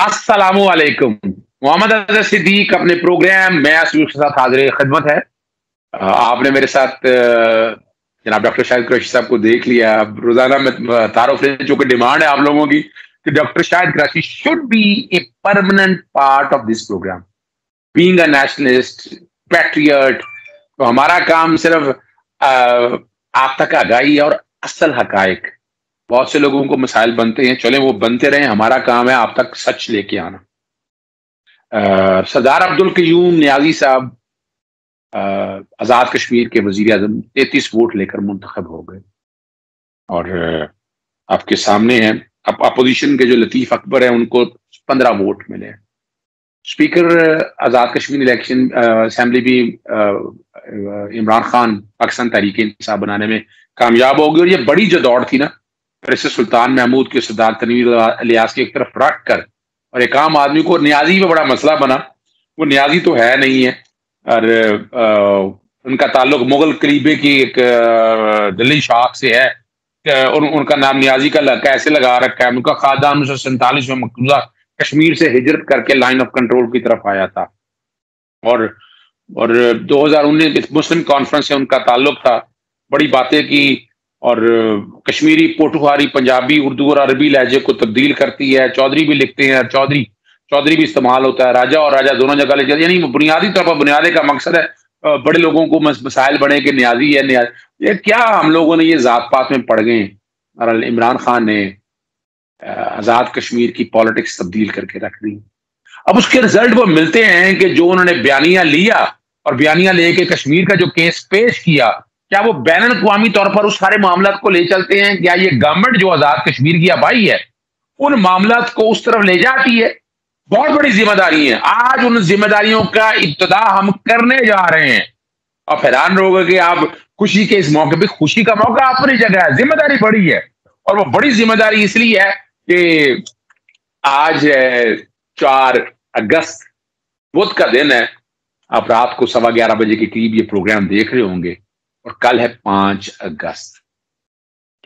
अस्सलामु अलैकुम। मोहम्मद अजहर सिद्दीक अपने प्रोग्राम मैं के साथ हाजिर खिदमत है। आपने मेरे साथ जनाब डॉक्टर शाहिद कुरैशी साहब को देख लिया। अब रोजाना में तारुफ ले चूंकि डिमांड है आप लोगों की कि doctor Shahid Qureshi should be a permanent part of this programme, being a nationalist patriot. तो हमारा काम सिर्फ आप तक आगाही और असल हकायक, बहुत से लोगों को मसाइल बनते हैं, चले वो बनते रहे, हमारा काम है आप तक सच लेके आना। सरदार अब्दुल कयूम नियाजी साहब आजाद कश्मीर के वजीर आजम 33 वोट लेकर मुंतखब हो गए और आपके सामने है अब अपोजिशन के जो लतीफ अकबर है उनको 15 वोट मिले। स्पीकर आजाद कश्मीर इलेक्शन असेंबली भी इमरान खान पाकिस्तान तहरीक इंसाफ बनाने में कामयाब हो गई और ये बड़ी जो दौड़ थी ना, फिर इससे सुल्तान महमूद के सरदार तनवीर इलियास की एक तरफ रख कर और एक आम आदमी को न्याजी में बड़ा मसला बना। वो न्याजी तो है नहीं है और उनका ताल्लुक मुगल करीबे की एक दिल्ली शाख से है। उनका नाम न्याजी का कैसे लगा रखा है? उनका खानदान 1947 में मकबूजा कश्मीर से हिजरत करके लाइन ऑफ कंट्रोल की तरफ आया था और 2019 मुस्लिम कॉन्फ्रेंस से उनका ताल्लुक था। बड़ी बातें की और कश्मीरी, पोठुहारी, पंजाबी, उर्दू और अरबी लहजे को तब्दील करती है। चौधरी भी लिखते हैं, चौधरी भी इस्तेमाल होता है, राजा और राजा दोनों जगह ले जाते, यानी बुनियादी तौर पर बुनियादी का मकसद है बड़े लोगों को मसाइल बने कि न्याजी है न्याजी। ये क्या हम लोगों ने ये जात पात में पड़ गए और इमरान खान ने आजाद कश्मीर की पॉलिटिक्स तब्दील करके रख दी। अब उसके रिजल्ट वो मिलते हैं कि जो उन्होंने बयानिया लिया और बयानिया लेके कश्मीर का जो केस पेश किया, क्या वो बैन अवी तौर पर उस सारे मामला को ले चलते हैं? क्या ये गवर्नमेंट जो आजाद कश्मीर की आबाई है उन मामला को उस तरफ ले जाती है? बहुत बड़ी जिम्मेदारी है। आज उन जिम्मेदारियों का इब्तिदा हम करने जा रहे हैं। आप हैरान रहोगे कि आप खुशी के इस मौके पे, खुशी का मौका अपनी जगह है, जिम्मेदारी बड़ी है और वो बड़ी जिम्मेदारी इसलिए है कि आज 4 अगस्त बुध का दिन है। आप रात को 11:15 बजे के करीब ये प्रोग्राम देख रहे होंगे और कल है 5 अगस्त।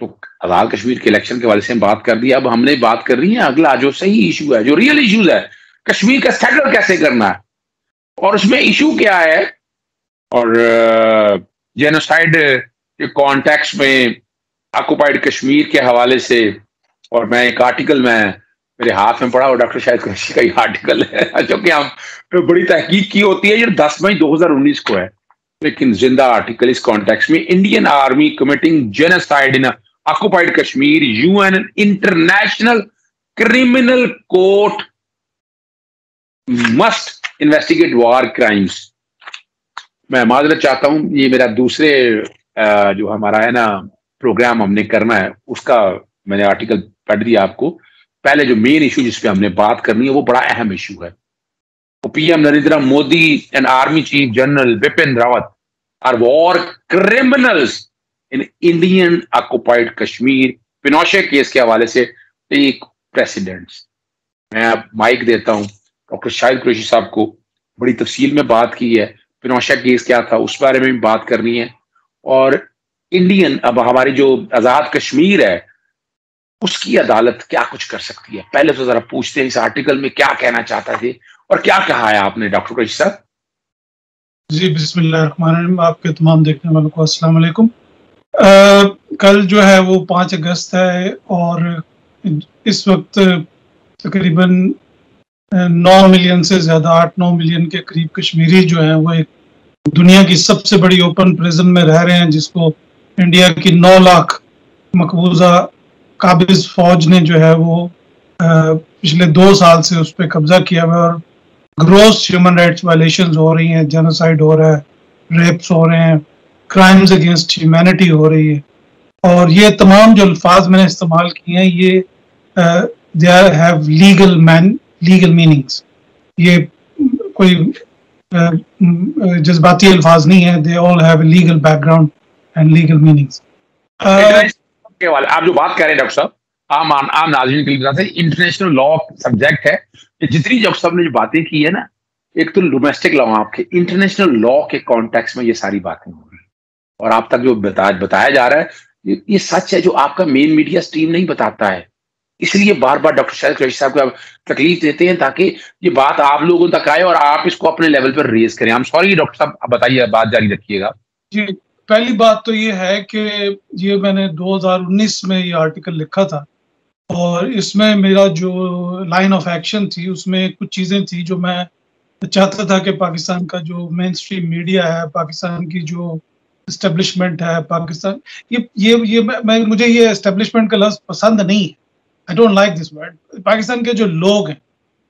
तो आजाद कश्मीर के इलेक्शन के वाले से हम बात कर दी। अब हमने बात कर रही है अगला जो सही इशू है, जो रियल इशूज है, कश्मीर का सेटल कैसे करना है और उसमें इशू क्या है। और जेनोसाइड के कॉन्टेक्स्ट में ऑक्युपाइड कश्मीर के हवाले से, और मैं एक आर्टिकल मेरे हाथ में पड़ा और डॉक्टर शाहिद कुरैशी का ही आर्टिकल है जो कि हम बड़ी तहकीक की होती है, ये 10 मई 2019 को है, लेकिन जिंदा आर्टिकल इस कॉन्टेक्स्ट में। Indian army committing genocide in occupied Kashmir, UN international criminal court must investigate war crimes. मैं माजरत चाहता हूं, ये मेरा दूसरे जो हमारा है ना प्रोग्राम हमने करना है उसका मैंने आर्टिकल पढ़ दिया आपको। पहले जो मेन इशू जिस पे हमने बात करनी है वो बड़ा अहम इशू है। PM Narendra Modi and army chief general Bipin Rawat are war criminals in Indian occupied Kashmir, Pinochet case के हवाले से एक प्रेसिडेंट्स। मैं अब माइक देता हूं डॉक्टर शाहिद कुरैशी साहब को। बड़ी तफसील में बात की है, पिनोशे केस क्या था उस बारे में भी बात करनी है और इंडियन, अब हमारी जो आजाद कश्मीर है उसकी अदालत क्या कुछ कर सकती है। पहले तो जरा पूछते हैं इस आर्टिकल में क्या कहना चाहता थे और क्या कहा है आपने डॉक्टर कुरैशी साहब? जी बिस्मिल्लाहिर्रहमानिर्रहीम। आपके तमाम देखने वालों को अस्सलाम वालेकुम। कल जो है वो 5 अगस्त है और इस वक्त तकरीबन 9 मिलियन से ज़्यादा, 8-9 मिलियन के करीब कश्मीरी जो हैं वो एक दुनिया की सबसे बड़ी ओपन प्रिजन में रह रहे हैं, जिसको इंडिया की 9 लाख मकबूजा काबिज फौज ने जो है वो पिछले 2 साल से उस पर कब्जा किया हुआ और ग्रोस ह्यूमन राइट्स वायलेशंस हो रही हैं, जेनोसाइड हो रहा है, रेप्स हो रहे हैं, क्राइम्स अगेंस्ट ह्यूमैनिटी हो रही है। और ये तमाम जो अल्फाज मैंने इस्तेमाल किए हैं ये दे हैव लीगल मीनिंग्स। ये कोई जज्बाती अल्फाज नहीं है, they all have legal background and legal meanings. आप जो बात कर रहे हैं डॉक्टर साहब, आम नाज़रीन के लिए बताते हैं, इंटरनेशनल लॉ सब्जेक्ट है कि जितनी जब सब ने जो बातें की है ना, एक तो डोमेस्टिक लॉ, आपके इंटरनेशनल लॉ के कॉन्टेक्स्ट में ये सारी बातें हो रही और आप तक जो बताया जा रहा है ये सच है जो आपका मेन मीडिया स्ट्रीम नहीं बताता है। इसलिए बार बार डॉक्टर शाहिद कुरैशी साहब को आप तकलीफ देते हैं ताकि ये बात आप लोगों तक आए और आप इसको अपने लेवल पर रेज करें। आई एम सॉरी डॉक्टर साहब, आप बताइए, बात जारी रखिएगा। जी, पहली बात तो ये है कि ये मैंने 2019 में ये आर्टिकल लिखा था और इसमें मेरा जो लाइन ऑफ एक्शन थी उसमें कुछ चीज़ें थी जो मैं चाहता था कि पाकिस्तान का जो मेन स्ट्रीम मीडिया है, पाकिस्तान की जो एस्टेब्लिशमेंट है, पाकिस्तान ये मुझे ये एस्टेब्लिशमेंट का लफ्ज़ पसंद नहीं है। I don't like this word. Pakistan के जो लोग हैं,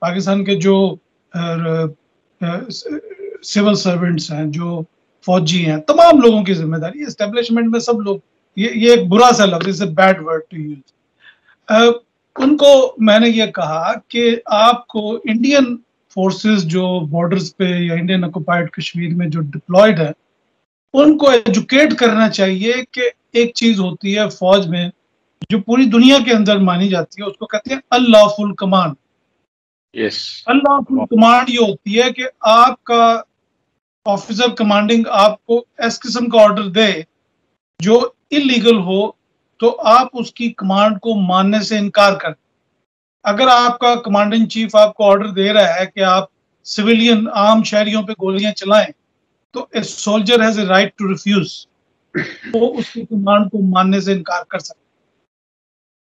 पाकिस्तान के जो सिविल सर्वेंट्स हैं, जो फौजी हैं, तमाम लोगों की जिम्मेदारी, एस्टेब्लिशमेंट में सब लोग, ये एक बुरा सा लफ्ज़, it's a bad word to use. उनको मैंने ये कहा कि आपको इंडियन फोर्सेस जो बॉर्डर्स पे या इंडियन ऑक्युपाइड कश्मीर में जो डिप्लॉयड है, उनको एजुकेट करना चाहिए कि एक चीज होती है फौज में जो पूरी दुनिया के अंदर मानी जाती है, उसको कहते हैं unlawful command. Yes, unlawful command ये होती है कि आपका ऑफिसर कमांडिंग आपको ऐसे किस्म का ऑर्डर दे जो इलीगल हो, तो आप उसकी कमांड को मानने से इनकार कर। अगर आपका कमांडिंग चीफ आपको ऑर्डर दे रहा है कि आप सिविलियन आम शहरियों पे गोलियां चलाएं, तो a soldier has a right to refuse, वो उसकी कमांड को मानने से इनकार कर सकते।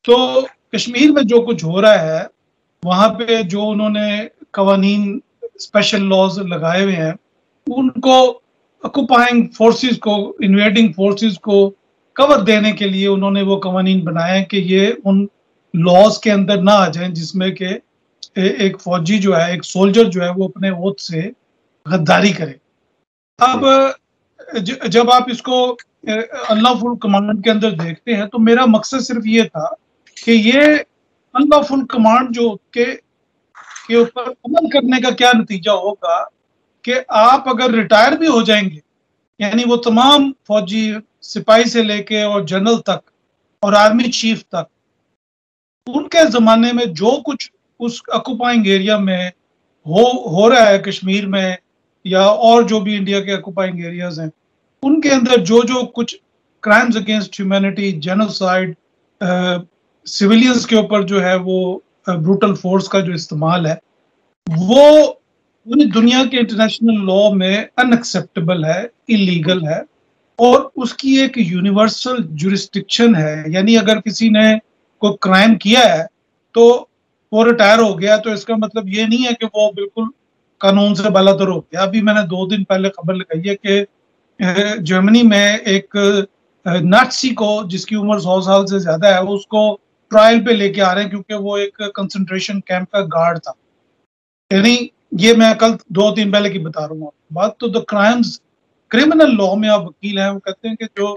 तो कश्मीर में जो कुछ हो रहा है, वहां पे जो उन्होंने कवानीन स्पेशल लॉज लगाए हुए हैं, उनको ऑक्युपाइंग फोर्सेस को, इन्वेडिंग फोर्सेस को कवर देने के लिए उन्होंने वो कवानीन बनाए कि ये उन लॉज के अंदर ना आ जाएं जिसमें कि एक फौजी जो है, एक सोल्जर जो है, वो अपने ओथ से गद्दारी करे। अब जब आप इसको अनलॉफुल कमांड के अंदर देखते हैं, तो मेरा मकसद सिर्फ ये था कि ये अनलॉफुल कमांड जो के ऊपर अमल करने का क्या नतीजा होगा कि आप अगर रिटायर भी हो जाएंगे, यानी वो तमाम फौजी, सिपाही से लेके और जनरल तक और आर्मी चीफ तक, उनके जमाने में जो कुछ उस ऑक्युपाइंग एरिया में हो रहा है कश्मीर में या और जो भी इंडिया के ऑक्युपाइंग एरियाज हैं, उनके अंदर जो जो कुछ crimes against humanity, genocide, civilians के ऊपर जो है वो ब्रूटल फोर्स का जो इस्तेमाल है, वो पूरी दुनिया के इंटरनेशनल लॉ में अनएक्सेप्टेबल है, इलीगल है और उसकी एक यूनिवर्सल जुरिस्डिक्शन है। यानी अगर किसी ने कोई क्राइम किया है तो वो रिटायर हो गया, तो इसका मतलब ये नहीं है कि वो बिल्कुल कानून से बालातर हो गया। अभी मैंने 2 दिन पहले खबर लगाई है कि जर्मनी में एक नाटसी को, जिसकी उम्र 100 साल से ज्यादा है, उसको ट्रायल पे लेके आ रहे हैं क्योंकि वो एक कंसंट्रेशन कैंप का गार्ड था। यानी ये मैं कल 2 दिन पहले की बता रहा हूँ बात। तो द क्राइम्स, क्रिमिनल लॉ में आप वकील हैं, वो कहते हैं कि जो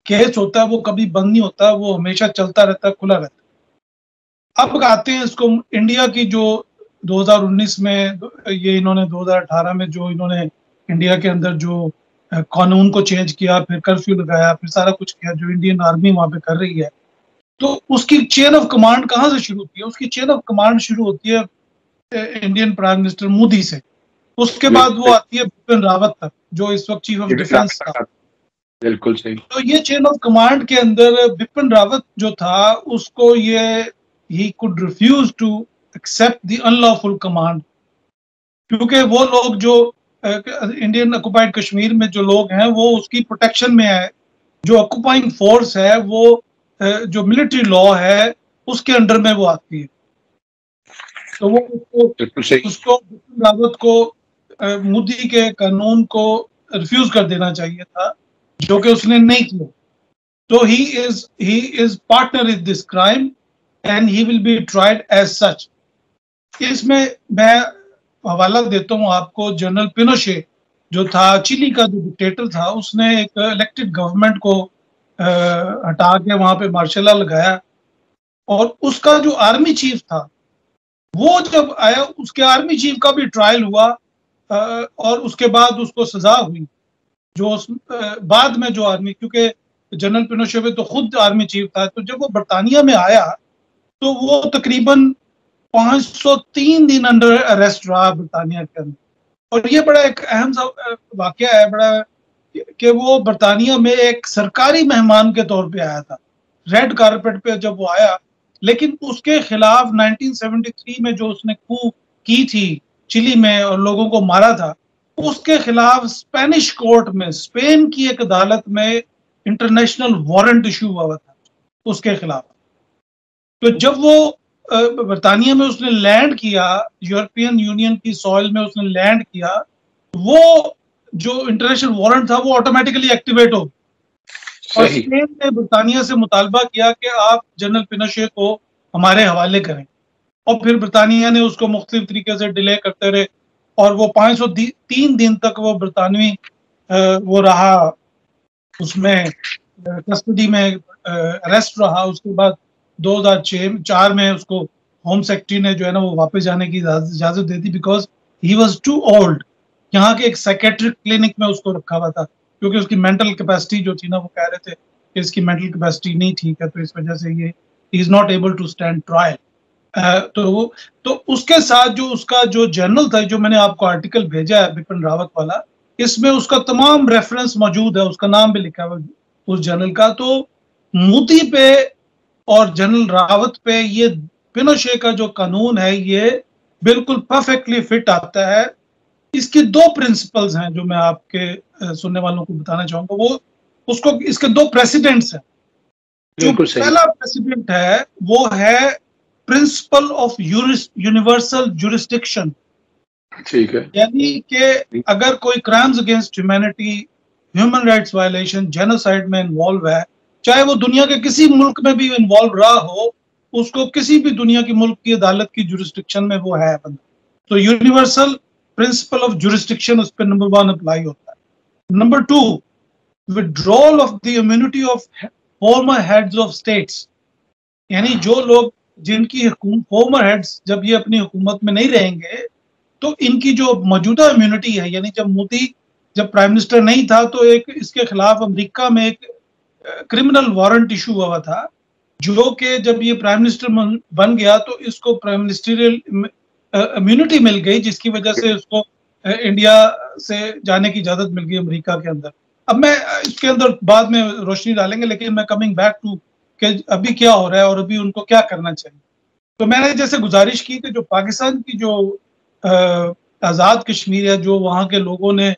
केस होता है वो कभी बंद नहीं होता, वो हमेशा चलता रहता है, खुला रहता है। अब आते हैं इसको इंडिया की, जो 2019 में ये इन्होंने 2018 में जो इन्होंने इंडिया के अंदर जो कानून को चेंज किया, फिर कर्फ्यू लगाया, फिर सारा कुछ किया जो इंडियन आर्मी वहां पे कर रही है, तो उसकी चेन ऑफ कमांड कहाँ से शुरू होती है? उसकी चेन ऑफ कमांड शुरू होती है इंडियन प्राइम मिनिस्टर मोदी से। उसके बाद वो आती है बिपिन रावत तक, जो इस वक्त चीफ ऑफ डिफेंस था। बिल्कुल सही। तो ये चेन ऑफ कमांड के अंदर बिपिन रावत जो था, उसको ये he could refuse to accept the unlawful command, क्योंकि वो लोग जो इंडियन ऑक्युपाइड कश्मीर में जो लोग हैं वो उसकी प्रोटेक्शन में है। जो ऑक्युपाइंग फोर्स है वो जो मिलिट्री लॉ है उसके अंडर में वो आती है। तो वो उसको बिपिन रावत को मोदी के कानून को रिफ्यूज कर देना चाहिए था, जो कि उसने नहीं किया। तो he is partner in this crime and he will be tried as such. इसमें मैं हवाला देता हूँ आपको, जनरल पिनोशे जो था, चिली का जो डिक्टेटर था, उसने एक इलेक्टेड गवर्नमेंट को हटा के वहां पे मार्शल लॉ लगाया और उसका जो आर्मी चीफ था वो जब आया, उसके आर्मी चीफ का भी ट्रायल हुआ और उसके बाद उसको सजा हुई। जो बाद में जो आर्मी, क्योंकि जनरल पिनोशे तो खुद आर्मी चीफ था, तो जब वो बरतानिया में आया तो वो तकरीबन 503 दिन अंडर अरेस्ट रहा बरतानिया के अंदर। और ये बड़ा एक अहम सा वाकया है बड़ा, कि वो बरतानिया में एक सरकारी मेहमान के तौर पे आया था। रेड कारपेट पे जब वो आया लेकिन उसके खिलाफ 1973 में जो उसने कू की थी चिली में और लोगों को मारा था, उसके खिलाफ स्पेनिश कोर्ट में, स्पेन की एक अदालत में इंटरनेशनल वारंट इशू हुआ था उसके खिलाफ। तो जब वो बरतानिया में उसने लैंड किया, यूरोपियन यूनियन की सॉइल में उसने लैंड किया, वो जो इंटरनेशनल वारंट था वो ऑटोमेटिकली एक्टिवेट हो। और स्पेन ने बरतानिया से मुतालबा किया कि आप जनरल पिनोशे को हमारे हवाले करें, और फिर बरतानिया ने उसको मुख्तलिफ तरीके से डिले करते रहे, और वो 503 दिन तक वो बरतानवी वो रहा, उसमें कस्टडी में अरेस्ट रहा। उसके बाद 2004 में उसको होम सेक्रेटरी ने जो है ना वो वापस जाने की इजाजत दे दी, because he was too old. यहाँ के एक साइकेट्रिक क्लिनिक में उसको रखा हुआ था, क्योंकि उसकी मेंटल कैपेसिटी जो थी ना, वो कह रहे थे कि इसकी मेंटल कैपेसिटी नहीं ठीक है, तो इस वजह से ये is not able to stand trial. तो उसके साथ जो उसका जो जर्नल था, जो मैंने आपको आर्टिकल भेजा है बिपिन रावत वाला, इसमें उसका तमाम रेफरेंस मौजूद है, उसका नाम भी लिखा हुआ उस जर्नल का। तो मोदी पे और जनरल रावत पे ये पिनोशे का जो कानून है ये बिल्कुल परफेक्टली फिट आता है। इसकी दो प्रिंसिपल्स हैं जो मैं आपके सुनने वालों को बताना चाहूंगा। वो उसको इसके दो प्रेसिडेंट्स हैं। जो पहला प्रेसिडेंट है वो है प्रिंसिपल ऑफ यूनिवर्सल जुरिस्डिक्शन। ठीक है, यानी कि अगर कोई crimes against humanity, human rights violation, genocide में इन्वॉल्व है, चाहे वो दुनिया के किसी मुल्क में भी इन्वॉल्व रहा हो, उसको किसी भी दुनिया की मुल्क की अदालत की जुरिस्डिक्शन में वो है बंदा। तो यूनिवर्सल प्रिंसिपल ऑफ जुरिस्डिक्शन उस पर नंबर 1 अप्लाई होता है। Number 2, withdrawal of the immunity of former heads of states. यानी जो लोग जिनकी फॉर्मर हेड्स जब ये अपनी हुकूमत में नहीं रहेंगे, तो इनकी जो मौजूदा इम्यूनिटी है, यानी जब मोदी जब प्राइम मिनिस्टर नहीं था तो एक इसके खिलाफ अमेरिका में एक क्रिमिनल वारंट इशू हुआ था, जो कि जब ये प्राइम मिनिस्टर बन गया तो इसको प्राइम मिनिस्टरियल इम्यूनिटी मिल गई, जिसकी वजह से उसको इंडिया से जाने की इजाजत मिल गई अमेरिका के अंदर। अब मैं इसके अंदर बाद में रोशनी डालेंगे, लेकिन मैं कमिंग बैक टू कि अभी क्या हो रहा है और अभी उनको क्या करना चाहिए। तो मैंने जैसे गुजारिश की कि जो पाकिस्तान की जो आज़ाद कश्मीर है, जो वहाँ के लोगों ने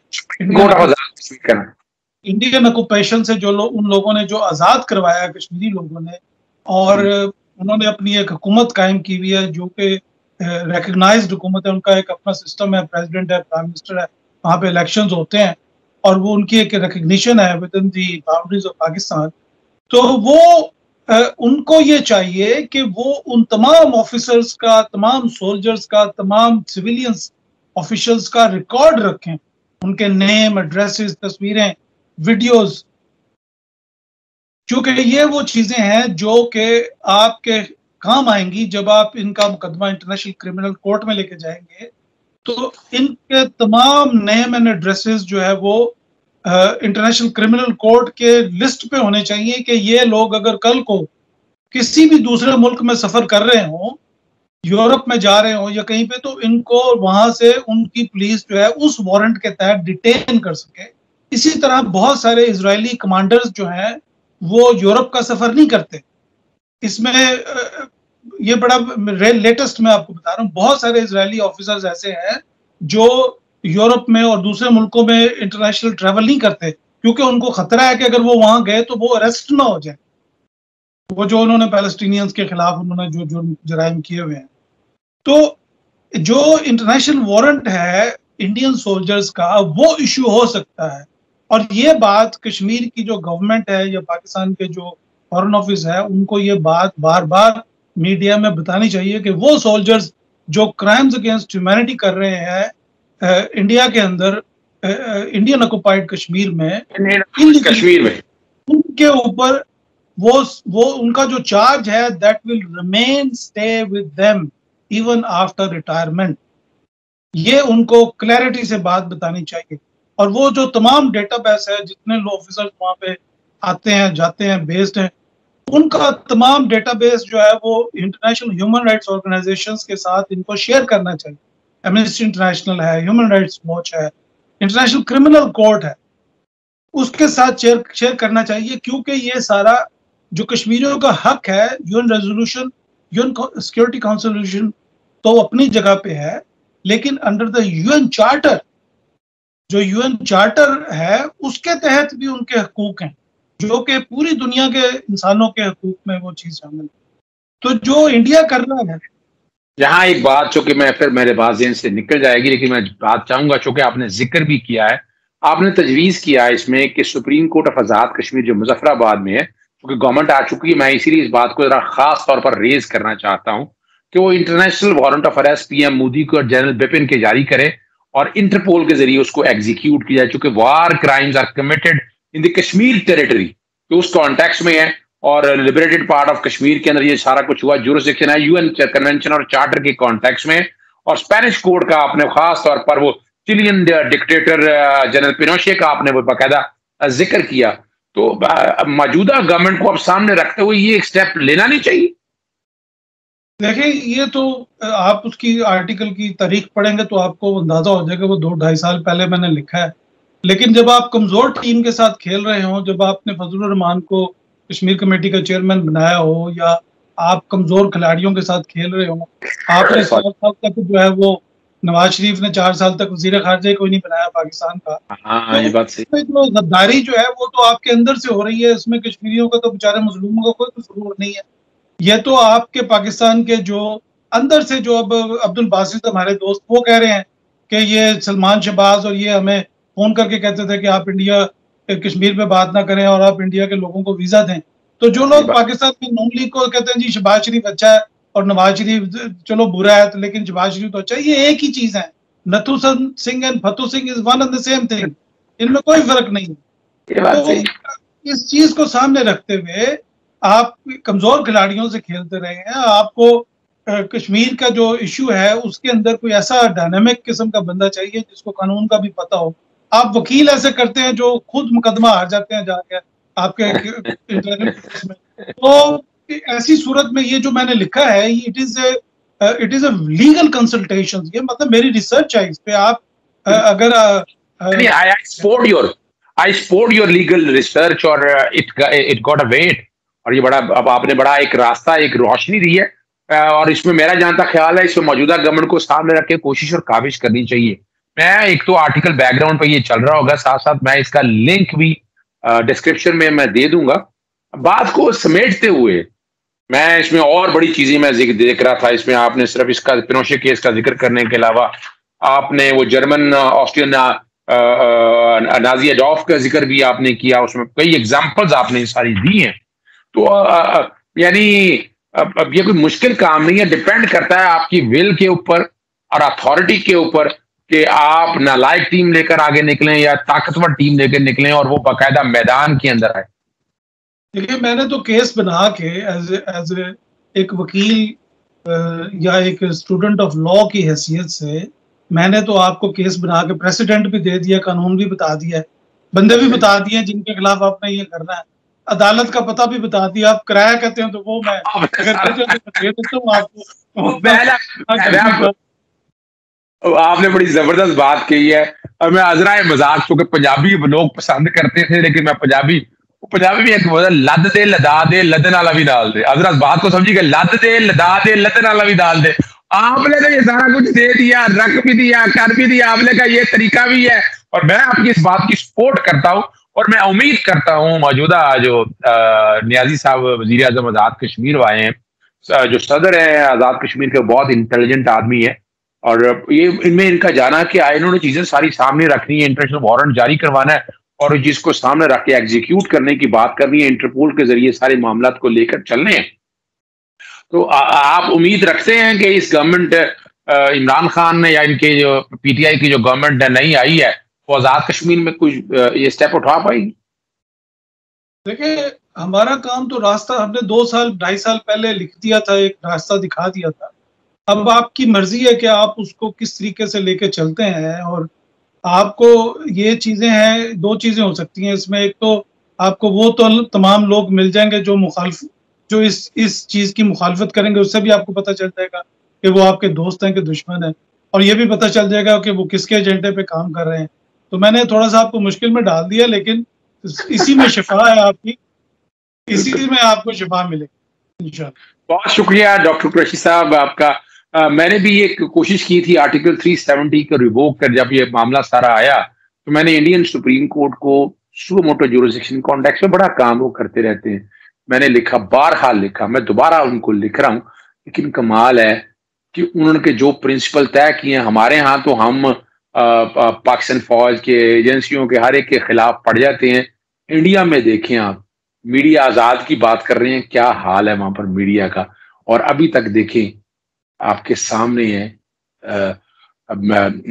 इंडियन ऑक्यूपेशन से जो उन लोगों ने जो आज़ाद करवाया कश्मीरी लोगों ने, और उन्होंने अपनी एक हुकूमत कायम की हुई है जो कि रिकग्नाइज्ड हुकूमत है। उनका एक अपना सिस्टम है, प्रेसिडेंट है, प्राइम मिनिस्टर है, वहाँ पे इलेक्शंस होते हैं और वो उनकी एक रिकग्निशन है with in the boundaries of Pakistan. तो वो उनको ये चाहिए कि वो उन तमाम ऑफिसर्स का, तमाम सोल्जर्स का, तमाम सिविलियंस ऑफिशियल्स का रिकॉर्ड रखें, उनके नेम, एड्रेसेस, तस्वीरें, वीडियोस, क्योंकि ये वो चीजें हैं जो कि आपके काम आएंगी जब आप इनका मुकदमा इंटरनेशनल क्रिमिनल कोर्ट में लेके जाएंगे। तो इनके तमाम नेम एंड एड्रेसेस जो है वो इंटरनेशनल क्रिमिनल कोर्ट के लिस्ट पे होने चाहिए कि ये लोग अगर कल को किसी भी दूसरे मुल्क में सफर कर रहे हों, यूरोप में जा रहे हों या कहीं पे, तो इनको वहां से उनकी पुलिस जो है उस वारंट के तहत डिटेन कर सके। इसी तरह बहुत सारे इजरायली कमांडर्स जो हैं वो यूरोप का सफर नहीं करते। इसमें ये बड़ा लेटेस्ट मैं आपको बता रहा हूँ, बहुत सारे इजरायली ऑफिसर्स ऐसे हैं जो यूरोप में और दूसरे मुल्कों में इंटरनेशनल ट्रैवल नहीं करते, क्योंकि उनको खतरा है कि अगर वो वहां गए तो वो अरेस्ट ना हो जाए, वो जो उन्होंने पैलेस्टीनियंस के खिलाफ उन्होंने जो जराइम किए हुए हैं। तो जो इंटरनेशनल वारंट है इंडियन सोल्जर्स का, वो इशू हो सकता है। और ये बात कश्मीर की जो गवर्नमेंट है या पाकिस्तान के जो फॉरेन ऑफिस है, उनको ये बात बार बार मीडिया में बतानी चाहिए कि वो सोल्जर्स जो क्राइम्स अगेंस्ट ह्यूमैनिटी कर रहे हैं इंडिया के अंदर, इंडियन ऑक्युपाइड कश्मीर में, उनके ऊपर वो उनका जो चार्ज है that will remain stay with them even after retirement. ये उनको क्लैरिटी से बात बतानी चाहिए। और वो जो तमाम डेटाबेस है, जितने ऑफिसर्स वहाँ पे आते हैं, जाते हैं, बेस्ड हैं, उनका तमाम डेटाबेस जो है वो इंटरनेशनल ह्यूमन राइट्स ऑर्गेनाइजेशंस के साथ इनको शेयर करना चाहिए। एमनेस्टी इंटरनेशनल है, ह्यूमन राइट्स वॉच है, इंटरनेशनल क्रिमिनल कोर्ट है, उसके साथ शेयर करना चाहिए, क्योंकि ये सारा जो कश्मीरियों का हक है, UN resolution UN security council resolution तो अपनी जगह पे है, लेकिन अंडर द यूएन चार्टर, जो यूएन चार्टर है उसके तहत भी उनके हकूक हैं, जो कि पूरी दुनिया के इंसानों के हकूक में वो चीज शामिल है। तो जो इंडिया कर रहा है, यहाँ एक बात जो कि मैं फिर मेरे बात ज़हन से निकल जाएगी, लेकिन मैं बात चाहूंगा, चूंकि आपने जिक्र भी किया है, आपने तजवीज़ किया है इसमें कि supreme court of Azad Kashmir जो मुजफ्फराबाद में है, क्योंकि गवर्नमेंट आ चुकी है, मैं इसीलिए इस बात को जरा खास तौर पर रेज करना चाहता हूँ कि वो international warrant of arrest PM Modi को और जनरल बिपिन के जारी करे और इंटरपोल के जरिए उसको एग्जीक्यूट किया जाए, चूंकि war crimes are committed in the Kashmir territory, तो उस कॉन्टेक्स्ट में है और लिबरेटेड पार्ट ऑफ कश्मीर के अंदर ये सारा कुछ हुआ, जुरिसडिक्शन है यूएन कन्वेंशन और चार्टर के कॉन्टेक्स्ट में, और स्पेनिश कोड का आपने खास तौर पर वो चिलियन डिक्टेटर जनरल पिनोशे का आपने वो बाकायदा जिक्र किया। तो मौजूदा गवर्नमेंट को अब सामने रखते हुए ये एक स्टेप लेना नहीं चाहिए? देखिए, ये तो आप उसकी आर्टिकल की तारीख पढ़ेंगे तो आपको अंदाजा हो जाएगा, वो 2-2.5 साल पहले मैंने लिखा है। लेकिन जब आप कमजोर टीम के साथ खेल रहे हो, जब आपने फजलुर रहमान को कश्मीर कमेटी का चेयरमैन बनाया हो, या आप कमजोर खिलाड़ियों के साथ खेल रहे हो, आपने 4 साल तक जो है वो नवाज शरीफ ने 4 साल तक वजीर खारजा कोई नहीं बनाया पाकिस्तान का। हाँ, ये बात सही। तो जो गद्दारी जो है वो तो आपके अंदर से हो रही है, इसमें कश्मीरियों का तो बेचारे मजलूमों का कोई कसूर नहीं है। ये तो आपके पाकिस्तान के जो अंदर से जो अब अब्दुल बासित हमारे दोस्त वो कह रहे हैं कि ये सलमान शहबाज और ये हमें फोन करके कहते थे कि आप इंडिया कश्मीर पे बात ना करें और आप इंडिया के लोगों को वीजा दें। तो जो लोग पाकिस्तान में नून लीग को कहते हैं जी शहबाज शरीफ अच्छा है और नवाज शरीफ चलो बुरा है, तो लेकिन शहबाज शरीफ तो अच्छा है, ये एक ही चीज है। Nathu Singh and Fatu Singh is one and the same thing, इनमें कोई फर्क नहीं है। तो इस चीज को सामने रखते हुए आप कमजोर खिलाड़ियों से खेलते रहे हैं। आपको कश्मीर का जो इशू है उसके अंदर कोई ऐसा डायनामिक किस्म का बंदा चाहिए जिसको कानून का भी पता हो। आप वकील ऐसे करते हैं जो खुद मुकदमा हार जाते हैं जाके आपके इंटरनेट में। तो ऐसी सूरत में ये जो मैंने लिखा है it is a legal consultation, ये मतलब मेरी रिसर्च है इस पे। आप अगर I support your legal research और it got a weight, और ये बड़ा अब आपने बड़ा एक रास्ता, एक रोशनी दी है, और इसमें मेरा जहां तक ख्याल है इसमें मौजूदा गवर्नमेंट को सामने रख के कोशिश और काविश करनी चाहिए। मैं एक तो आर्टिकल बैकग्राउंड पे ये चल रहा होगा, साथ साथ मैं इसका लिंक भी डिस्क्रिप्शन में मैं दे दूंगा। बात को समेटते हुए मैं इसमें और बड़ी चीजें मैं देख रहा था, इसमें आपने सिर्फ इसका पिनोशे केस का जिक्र करने के अलावा आपने वो जर्मन ऑस्ट्रियन नाजी एडोल्फ का जिक्र भी आपने किया, उसमें कई एग्जांपल्स आपने सारी दी हैं। तो यानी अब ये कोई मुश्किल काम नहीं है, डिपेंड करता है आपकी विल के ऊपर और अथॉरिटी के ऊपर कि आप नालायक टीम लेकर आगे निकलें या ताकतवर टीम लेकर निकलें और वो बाकायदा मैदान के अंदर आए। देखिए, मैंने तो केस बना के एज एक वकील या एक स्टूडेंट ऑफ लॉ की हैसियत से मैंने तो आपको केस बना के प्रेसिडेंट भी दे दिया, कानून भी बता दिया, बंदे भी बता दिए जिनके खिलाफ आपने ये करना है, अदालत का पता भी बता दिया। आप किराया कहते हो तो वो मैं आपने बड़ी जबरदस्त बात कही है। और मैं अजरा मजाक, क्योंकि पंजाबी लोग पसंद करते थे, लेकिन मैं पंजाबी भी एक लद दे लदा दे लदन वाला भी डाल दे, अजरा बात को समझिएगा, लद दे लदा दे लदन वाला भी डाल दे। आपने तो ये सारा कुछ दे दिया, रख भी दिया, कर भी दिया, आपने का ये तरीका भी है, और मैं आपकी इस बात की सपोर्ट करता हूँ। और मैं उम्मीद करता हूँ मौजूदा जो नियाजी साहब वजीर आजम आजाद कश्मीर आए हैं, जो सदर है आजाद कश्मीर के, बहुत इंटेलिजेंट आदमी है, और ये इनमें इनका जाना कि इन्होंने चीजें सारी सामने रखनी है, इंटरनेशनल वारंट जारी करवाना है और जिसको सामने रख के एग्जीक्यूट करने की बात करनी है, इंटरपोल के जरिए सारे मामला को लेकर चलने हैं। तो आप उम्मीद रखते हैं कि इस गवर्नमेंट इमरान खान ने या इनके जो पीटीआई की जो गवर्नमेंट नहीं आई है वो आजाद कश्मीर में कुछ ये स्टेप उठा पाएगी? देखिए, हमारा काम तो रास्ता हमने 2-2.5 साल पहले लिख दिया था, एक रास्ता दिखा दिया था। अब आपकी मर्जी है कि आप उसको किस तरीके से लेके चलते हैं। और आपको ये चीजें हैं, 2 चीजें हो सकती हैं इसमें। एक तो आपको वो तो तमाम लोग मिल जाएंगे जो इस चीज की मुखालफत करेंगे, उससे भी आपको पता चल जाएगा कि वो आपके दोस्त हैं कि दुश्मन हैं, और ये भी पता चल जाएगा कि वो किसके एजेंडे पे काम कर रहे हैं। तो मैंने थोड़ा सा आपको मुश्किल में डाल दिया, लेकिन इसी में शिफा है आपकी, इसी में आपको शिफा मिलेगी। बहुत शुक्रिया डॉक्टर कुरैशी साहब आपका। मैंने भी एक कोशिश की थी आर्टिकल 370 को रिवोक कर, जब ये मामला सारा आया तो मैंने इंडियन सुप्रीम कोर्ट को सुओ मोटो जुरिसडिक्शन कॉन्टेक्स्ट में बड़ा काम वो करते रहते हैं, मैंने लिखा, बारहाल लिखा, मैं दोबारा उनको लिख रहा हूँ। लेकिन कमाल है कि उन्होंने जो प्रिंसिपल तय किए हैं हमारे यहाँ, तो हम पाकिस्तान फौज के एजेंसियों के हर एक के खिलाफ पड़ जाते हैं। इंडिया में देखें आप, मीडिया आजाद की बात कर रहे हैं, क्या हाल है वहां पर मीडिया का। और अभी तक देखें, आपके सामने है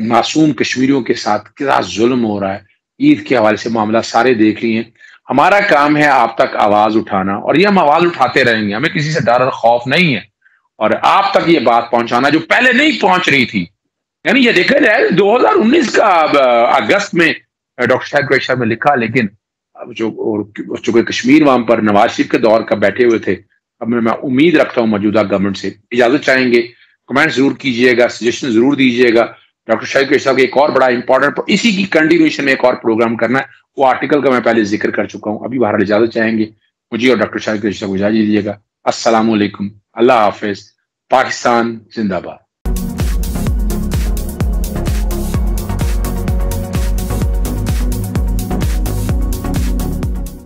मासूम कश्मीरियों के साथ क्या जुल्म हो रहा है। ईद के हवाले से मामला सारे देख लिए। हमारा काम है आप तक आवाज उठाना, और ये हम आवाज उठाते रहेंगे, हमें किसी से डर और खौफ नहीं है। और आप तक ये बात पहुंचाना जो पहले नहीं पहुंच रही थी, यानी ये देखा जाए 2019 का अगस्त में डॉक्टर साहब कुरैशी ने लिखा, लेकिन अब जो कश्मीर वहां पर नवाज शरीफ के दौर का बैठे हुए थे, अब मैं उम्मीद रखता हूं मौजूदा गवर्नमेंट से। इजाजत चाहेंगे, कमेंट जरूर कीजिएगा, सजेशन जरूर दीजिएगा। डॉक्टर शाहिद कुरैशी साहब का एक और बड़ा इंपॉर्टेंट, इसी की कंटिन्यूएशन में एक और प्रोग्राम करना है, वो आर्टिकल का मैं पहले जिक्र कर चुका हूं। अभी बहरहाल इजाजत चाहेंगे, मुझे और डॉक्टर शाहिद कुरैशी साहब को इजाजत दीजिएगा। अस्सलाम वालेकुम, अल्लाह हाफिज, पाकिस्तान जिंदाबाद।